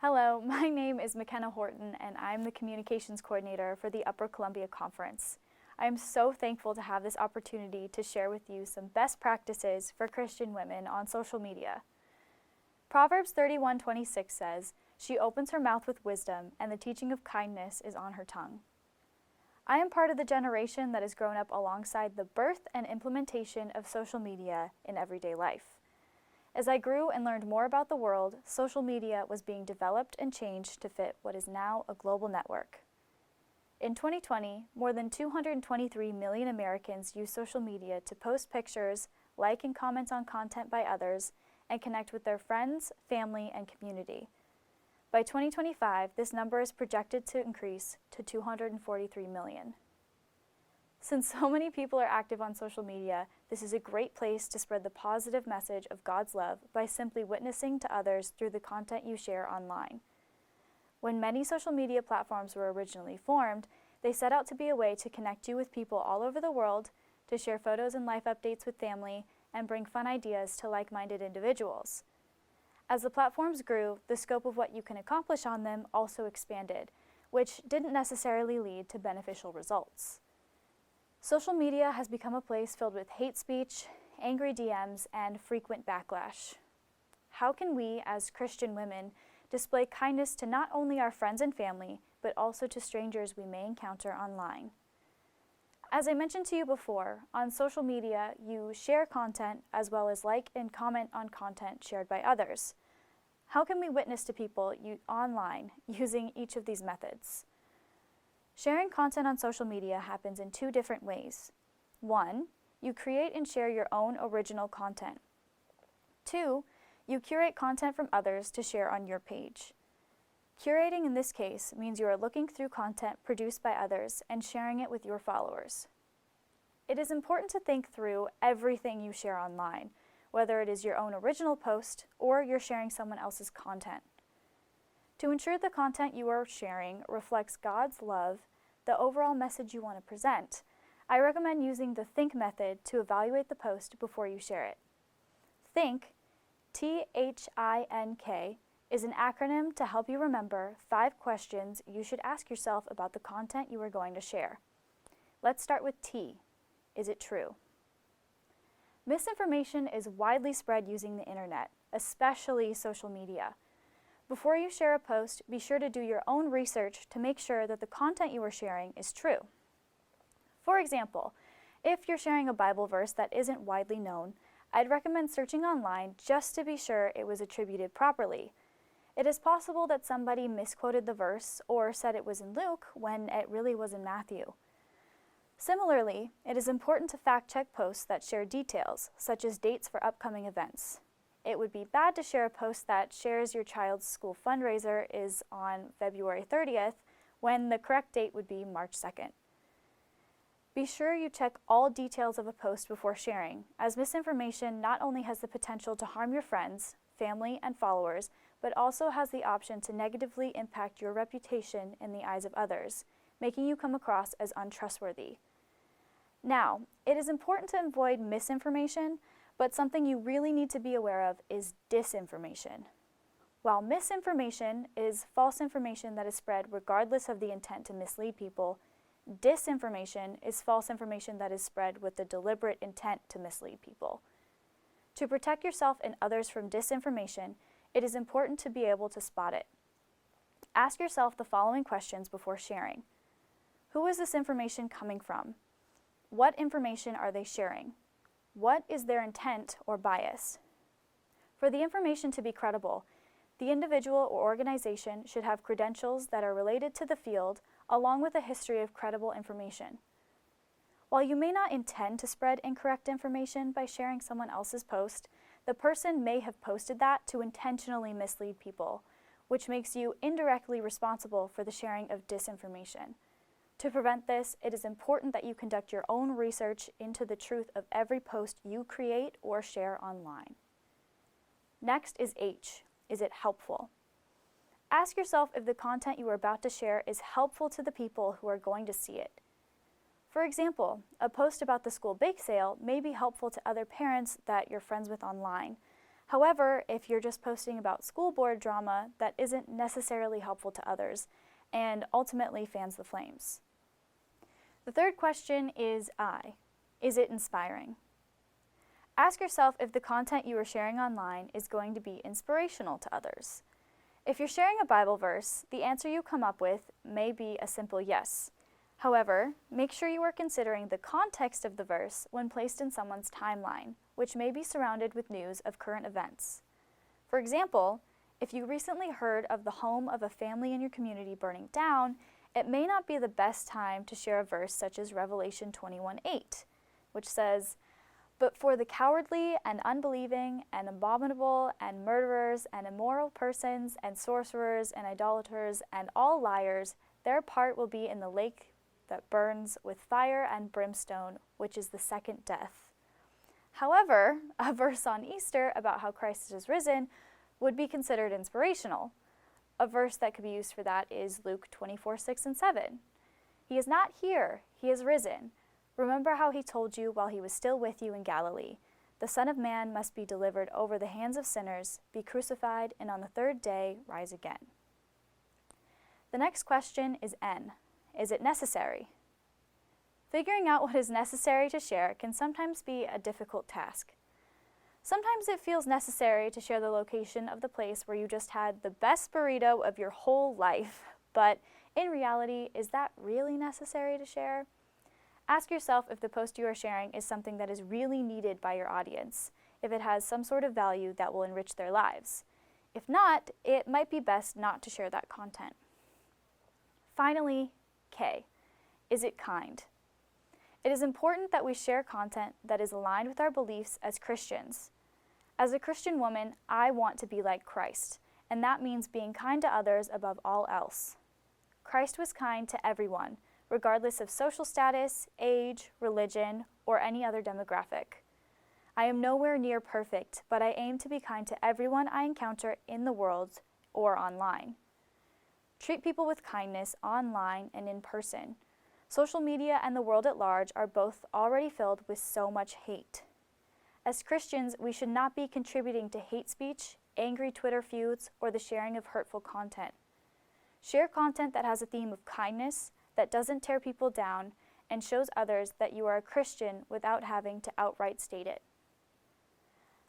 Hello, my name is Makena Horton, and I'm the Communications Coordinator for the Upper Columbia Conference. I am so thankful to have this opportunity to share with you some best practices for Christian women on social media. Proverbs 31:26 says, "She opens her mouth with wisdom, and the teaching of kindness is on her tongue." I am part of the generation that has grown up alongside the birth and implementation of social media in everyday life. As I grew and learned more about the world, social media was being developed and changed to fit what is now a global network. In 2020, more than 223 million Americans use social media to post pictures, like and comment on content by others, and connect with their friends, family, and community. By 2025, this number is projected to increase to 243 million. Since so many people are active on social media, this is a great place to spread the positive message of God's love by simply witnessing to others through the content you share online. When many social media platforms were originally formed, they set out to be a way to connect you with people all over the world, to share photos and life updates with family, and bring fun ideas to like-minded individuals. As the platforms grew, the scope of what you can accomplish on them also expanded, which didn't necessarily lead to beneficial results. Social media has become a place filled with hate speech, angry DMs, and frequent backlash. How can we, as Christian women, display kindness to not only our friends and family, but also to strangers we may encounter online? As I mentioned to you before, on social media, you share content as well as like and comment on content shared by others. How can we witness to people online using each of these methods? Sharing content on social media happens in two different ways. 1, you create and share your own original content. 2, you curate content from others to share on your page. Curating in this case means you are looking through content produced by others and sharing it with your followers. It is important to think through everything you share online, whether it is your own original post or you're sharing someone else's content. To ensure the content you are sharing reflects God's love, the overall message you want to present, I recommend using the think method to evaluate the post before you share it. Think, THINK, is an acronym to help you remember 5 questions you should ask yourself about the content you are going to share. Let's start with T. Is it true? Misinformation is widely spread using the internet, especially social media. Before you share a post, be sure to do your own research to make sure that the content you are sharing is true. For example, if you're sharing a Bible verse that isn't widely known, I'd recommend searching online just to be sure it was attributed properly. It is possible that somebody misquoted the verse or said it was in Luke when it really was in Matthew. Similarly, it is important to fact-check posts that share details, such as dates for upcoming events. It would be bad to share a post that shares your child's school fundraiser is on February 30th when the correct date would be March 2nd. Be sure you check all details of a post before sharing, as misinformation not only has the potential to harm your friends, family, and followers, but also has the option to negatively impact your reputation in the eyes of others, making you come across as untrustworthy. Now, it is important to avoid misinformation, but something you really need to be aware of is disinformation. While misinformation is false information that is spread regardless of the intent to mislead people, disinformation is false information that is spread with the deliberate intent to mislead people. To protect yourself and others from disinformation, it is important to be able to spot it. Ask yourself the following questions before sharing. Who is this information coming from? What information are they sharing? What is their intent or bias? For the information to be credible, the individual or organization should have credentials that are related to the field, along with a history of credible information. While you may not intend to spread incorrect information by sharing someone else's post, the person may have posted that to intentionally mislead people, which makes you indirectly responsible for the sharing of disinformation. To prevent this, it is important that you conduct your own research into the truth of every post you create or share online. Next is H. Is it helpful? Ask yourself if the content you are about to share is helpful to the people who are going to see it. For example, a post about the school bake sale may be helpful to other parents that you're friends with online. However, if you're just posting about school board drama, that isn't necessarily helpful to others and ultimately fans the flames. The third question is Is it inspiring? Ask yourself if the content you are sharing online is going to be inspirational to others. If you're sharing a Bible verse, the answer you come up with may be a simple yes. However, make sure you are considering the context of the verse when placed in someone's timeline, which may be surrounded with news of current events. For example, if you recently heard of the home of a family in your community burning down, it may not be the best time to share a verse such as Revelation 21:8, which says, "But for the cowardly and unbelieving and abominable and murderers and immoral persons and sorcerers and idolaters and all liars, their part will be in the lake that burns with fire and brimstone, which is the second death." However, a verse on Easter about how Christ is risen would be considered inspirational. A verse that could be used for that is Luke 24:6 and 7. "He is not here, he is risen. Remember how he told you while he was still with you in Galilee. The Son of Man must be delivered over the hands of sinners, be crucified, and on the third day rise again." The next question is N. Is it necessary? Figuring out what is necessary to share can sometimes be a difficult task. Sometimes it feels necessary to share the location of the place where you just had the best burrito of your whole life, but in reality, is that really necessary to share? Ask yourself if the post you are sharing is something that is really needed by your audience, if it has some sort of value that will enrich their lives. If not, it might be best not to share that content. Finally, K. Is it kind? It is important that we share content that is aligned with our beliefs as Christians. As a Christian woman, I want to be like Christ, and that means being kind to others above all else. Christ was kind to everyone, regardless of social status, age, religion, or any other demographic. I am nowhere near perfect, but I aim to be kind to everyone I encounter in the world or online. Treat people with kindness online and in person. Social media and the world at large are both already filled with so much hate. As Christians, we should not be contributing to hate speech, angry Twitter feuds, or the sharing of hurtful content. Share content that has a theme of kindness, that doesn't tear people down, and shows others that you are a Christian without having to outright state it.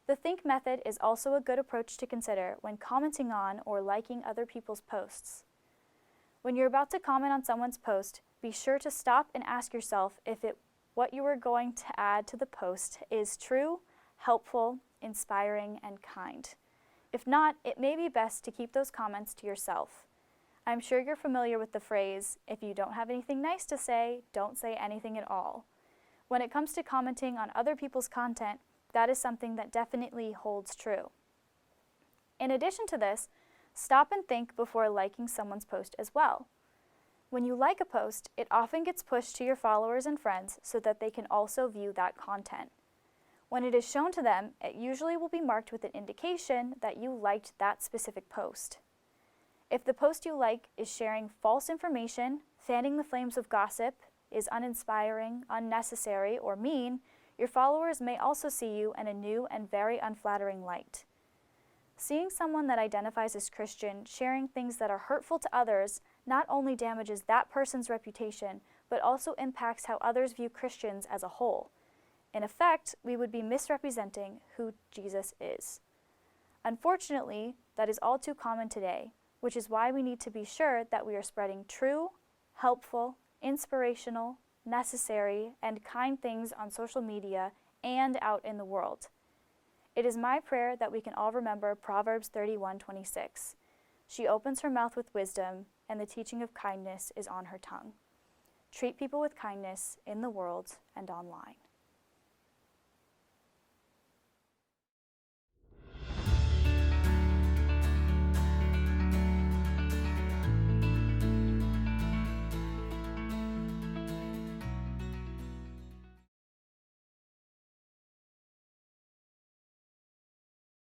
The think method is also a good approach to consider when commenting on or liking other people's posts. When you're about to comment on someone's post, be sure to stop and ask yourself if what you are going to add to the post is true, helpful, inspiring, and kind. If not, it may be best to keep those comments to yourself. I'm sure you're familiar with the phrase, "If you don't have anything nice to say, don't say anything at all." When it comes to commenting on other people's content, that is something that definitely holds true. In addition to this, stop and think before liking someone's post as well. When you like a post, it often gets pushed to your followers and friends so that they can also view that content. When it is shown to them, it usually will be marked with an indication that you liked that specific post. If the post you like is sharing false information, fanning the flames of gossip, is uninspiring, unnecessary, or mean, your followers may also see you in a new and very unflattering light. Seeing someone that identifies as Christian sharing things that are hurtful to others not only damages that person's reputation, but also impacts how others view Christians as a whole. In effect, we would be misrepresenting who Jesus is. Unfortunately, that is all too common today, which is why we need to be sure that we are spreading true, helpful, inspirational, necessary, and kind things on social media and out in the world. It is my prayer that we can all remember Proverbs 31:26. She opens her mouth with wisdom, and the teaching of kindness is on her tongue. Treat people with kindness in the world and online.